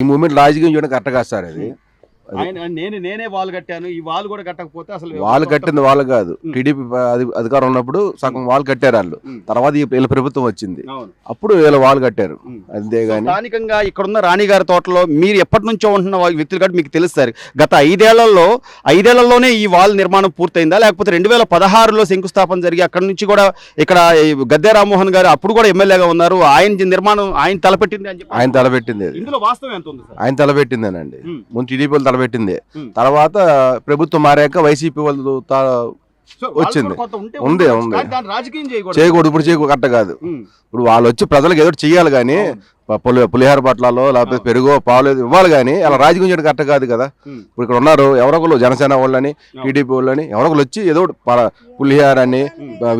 ఈ మూమెంట్ రాజకీయం చేయడం కరెక్ట్ కాదు సార్. అది నేనే వాల్ కట్టాను, ఈ వాల్ కూడా కట్టకపోతే అసలు వాళ్ళు కట్టింది వాళ్ళు కాదు. టీడీపీ అధికారం ఉన్నప్పుడు సగం వాళ్ళు కట్టారు వాళ్ళు. తర్వాత వీళ్ళ ప్రభుత్వం వచ్చింది, అప్పుడు వీళ్ళ వాళ్ళు కట్టారు. అంతేగాని స్థానికంగా ఇక్కడున్న రాణిగారి తోటలో మీరు ఎప్పటి నుంచో ఉంటున్న వ్యక్తులు కాబట్టి మీకు తెలుస్తారు. గత ఐదేళ్లలోనే ఈ వాల్ నిర్మాణం పూర్తయిందా, లేకపోతే 2016లో శంకుస్థాపన జరిగి అక్కడ నుంచి కూడా ఇక్కడ గద్దె రామ్మోహన్ గారు అప్పుడు కూడా ఎమ్మెల్యేగా ఉన్నారు, ఆయన నిర్మాణం ఆయన తలపెట్టింది అని చెప్పి ఆయన తలపెట్టింది. ఇందులో వాస్తవం ఎంత ఉంది? ఆయన తలపెట్టిందేనండి. ముందు టీడీపీ వాళ్ళు తలపెట్టింది, తర్వాత ప్రభుత్వం మారాక వైసీపీ వాళ్ళు వచ్చింది. ఉంది చేయకూడదు, ఇప్పుడు చేయకూడదు, కరెక్ట్ కాదు. ఇప్పుడు వాళ్ళు వచ్చి ప్రజలకు ఏదో చెయ్యాలి కానీ పులిహార పట్లలో లేకపోతే పెరుగో పాలు ఇవ్వాలి కానీ అలా రాజకీయం చేయడం కరెక్ట్ కాదు కదా. ఇప్పుడు ఇక్కడ ఉన్నారు ఎవరొకరు జనసేన వాళ్ళని టీడీపీ వాళ్ళని ఎవరొకరు వచ్చి ఏదో పులిహార అని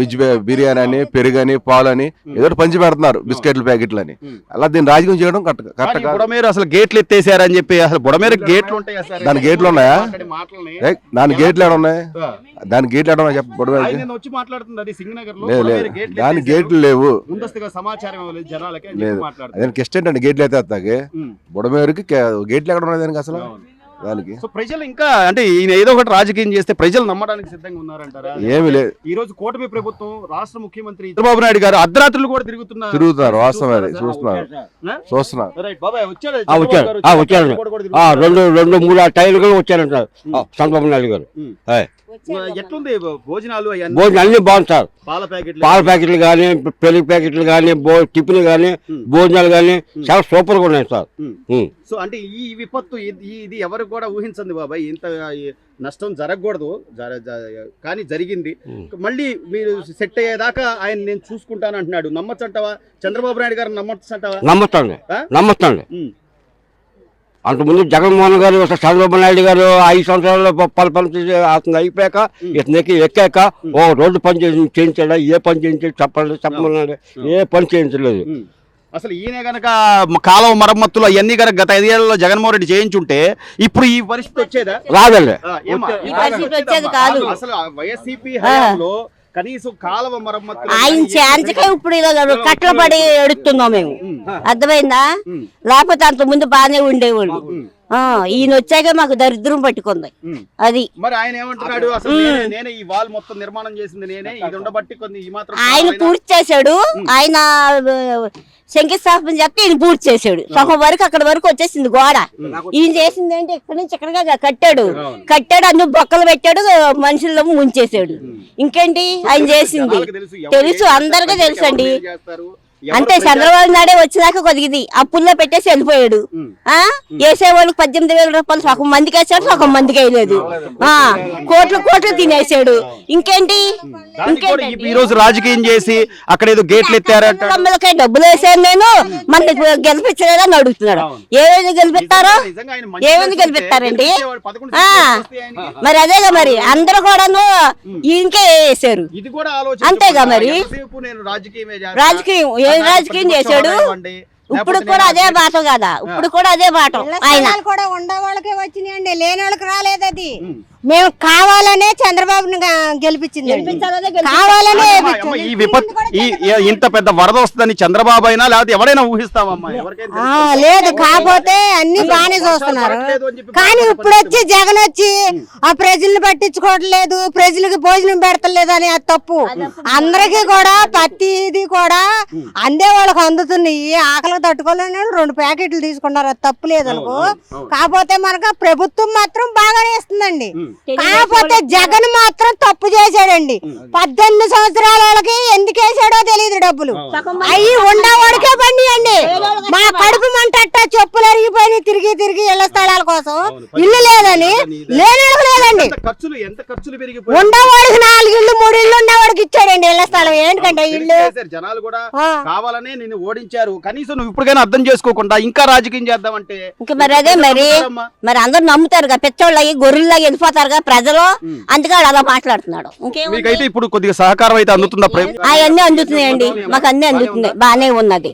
వెజ్ బిర్యానీ అని పెరుగని పాలు అని ఏదో పంచి పెడుతున్నారు, బిస్కెట్ల ప్యాకెట్లు అని. అలా దీన్ని రాజకీయం చేయడం కరెక్ట్ కాదు. బుడమేరు అసలు గేట్లు ఎత్తేసారని చెప్పి అసలు బుడమేరు గేట్లు ఉంటాయి, దాని గేట్లు ఉన్నాయా? దాని గేట్లు ఏడ ఉన్నాయి? దాని గేట్లు ఏడ ఉన్నాయి చెప్ప బుడమేరు? దాని గేట్లు లేవు. దానికి ఇష్టం అండి గేట్లు అయితే వస్తాకి. బుడమేరుకి గేట్లు ఎక్కడ ఉన్నాయి దానికి అసలు? దానికి ప్రజలు ఇంకా అంటే ఈయన ఏదో ఒకటి రాజకీయం చేస్తే ప్రజలు నమ్మడానికి సిద్ధంగా ఉన్నారంటారా? ఏమి లేదు. ఈ రోజు కూటమి ప్రభుత్వం రాష్ట్ర ముఖ్యమంత్రి చంద్రబాబు నాయుడు గారు అర్ధరాత్రులు కూడా తిరుగుతున్నారు. వాస్తవం అది చూస్తున్నారు. రెండు మూడు టైర్లు కూడా వచ్చారంటారు చంద్రబాబు నాయుడు గారు. ఎట్లుంది భోజనాలు? అన్ని బాగుంది సార్. పాల ప్యాకెట్లు కానీ, పెరుగు ప్యాకెట్లు కానీ, టిఫిన్ కానీ, భోజనాలు కానీ చాలా సూపర్ గా ఉన్నాయి సార్. సో అంటే ఈ విపత్తు ఇది ఎవరు కూడా ఊహించండి బాబాయ్, ఇంత నష్టం జరగకూడదు కానీ జరిగింది. మళ్ళీ మీరు సెట్ అయ్యేదాకా ఆయన నేను చూసుకుంటాను అంటున్నాడు. నమ్మచ్చంటావా చంద్రబాబు నాయుడు గారు? నమ్మచ్చంటావా? నమ్మచ్చండి. అంతకుముందు జగన్మోహన్ గారు, చంద్రబాబు నాయుడు గారు 5 సంవత్సరాల్లో పని అతను అయిపోయాక ఇతనికి ఎక్కాక ఓ రోడ్డు పని చేయించాడా, ఏ పని చేయించాడు చెప్పమన్నాడు, ఏ పని చేయించలేదు. అసలు ఈయన గనక కాలువ మరమ్మతులు అవన్నీ కనుక గత 5 ఏళ్లలో జగన్మోహన్ రెడ్డి చేయించుంటే ఇప్పుడు ఈ పరిస్థితి వచ్చేదా? రాదండి. అసలు వైఎస్సీపీ హయాంలో కనీసం కాలువ మరమ్మతులు ఆయన ఛాన్స్కే ఇప్పుడు కట్టలు పడి ఎడుతున్నాం మేము, అర్థమైందా? లేకపోతే అంత ముందు బాగానే ఉండేవాళ్ళు. ఈయన వచ్చాక మాకు దరిద్రం పట్టుకుంది. అది మరి ఆయన ఏమంటున్నాడు? అసలు నేనే ఈ వాల్ మొత్తం నిర్మాణం చేసింది నేనే, ఇది ఉండబట్టి కొన్ని ఈ మాత్రం ఆయన పూర్తి చేశాడు. ఆయన శంకుస్థాపన చేస్తే ఈయన పూర్తి చేశాడు. సగం వరకు అక్కడ వరకు వచ్చేసింది గోడ. ఈయన చేసింది ఏంటి, ఇక్కడి నుంచి ఇక్కడగా కట్టాడు అన్ని బొక్కలు పెట్టాడు, మనుషుల్లో ముంచేశాడు. ఇంకేంటి ఆయన చేసింది తెలుసు, అందరికీ తెలుసు అండి. అంతే, చంద్రబాబు నాయుడే వచ్చినాక కొద్దిది అప్పుల్లో పెట్టేసి వెళ్ళిపోయాడు. వేసేవాళ్ళకి 18,000 రూపాయలు సగం మందికి వేసాడు, సగం మందికి వేయలేదు. కోట్లు తినేసాడు. ఇంకేంటి ఈ రోజు రాజకీయం చేసి అక్కడ ఏదో గేట్లు ఎత్తారంటే డబ్బులు వేసాను నేను, మన గెలిపించలేదని అడుగుతున్నాడు. ఏమైంది గెలిపిస్తారో? ఏమైంది గెలిపిస్తారండి? మరి అదేగా, మరి అందరూ కూడాను ఇంకే వేసారు. అంతేగా మరి రాజకీయం ఏం రాజకీయం చేశాడు? ఇప్పుడు కూడా అదే బాట కదా, ఇప్పుడు కూడా అదే బాట. ఆయన కూడా ఉండే వాళ్ళకే వచ్చినాయండి, లేని వాళ్ళకి రాలేదు. అది మేము కావాలనే చంద్రబాబుని గెలిపించింది, కావాలనే. ఈ విపత్తు ఇంత పెద్ద వరద వస్తుందని చంద్రబాబు అయినా లేకపోతే ఎవరైనా ఊహిస్తామమ్మా? లేదు, కాకపోతే అన్ని బాగానే చూస్తున్నారు. కానీ ఇప్పుడు వచ్చి జగన్ వచ్చి ఆ ప్రజల్ని పట్టించుకోవట్లేదు, ప్రజలకు భోజనం పెడతలేదు అని అది తప్పు. అందరికీ కూడా ప్రతిది కూడా అందే వాళ్ళకి అందుతున్నాయి. ఆకలికి తట్టుకోలేని 2 ప్యాకెట్లు తీసుకున్నారు, అది తప్పు లేదు అనుకో. కాకపోతే మనకు ప్రభుత్వం మాత్రం బాగానే ఇస్తుందండి. కాకపోతే జగన్ మాత్రం తప్పు చేశాడండి. 18 సంవత్సరాల వాళ్ళకి ఎందుకు వేసాడో తెలియదు డబ్బులు. అవి ఉండవాడికే పండియండి. మా కడుపు మంట చెప్పులు అరిగిపోయి తిరిగి ఇళ్ల స్థలాల కోసం ఇల్లు లేదని, లేనోళ్ళకి లేదండి. ఉండవాడికి 4 ఇళ్ళు 3 ఇళ్ళు ఉండేవాడికి ఇచ్చాడండి ఇళ్ల స్థలం. ఏంటంటే ఇల్లు జనాలు కూడా కావాలనే నిన్ను ఓడించారు. కనీసం నువ్వు ఇప్పటికైనా అర్థం చేసుకోకుండా ఇంకా రాజకీయం చేద్దామంటే ఇంకా మరి అదే మరి అందరు నమ్ముతారు కదా, పెచ్చోళ్ళు అయ్యి గొర్రెల్లాగా వెళ్ళిపోతారు ప్రజలు. అందుకే అలా మాట్లాడుతున్నాడు. మీకైతే ఇప్పుడు కొద్దిగా సహకారం అయితే అందుతుందా? అవన్నీ అందుతున్నాయండి, మాకు అన్ని అందుతున్నాయి, బాగానే ఉన్నది.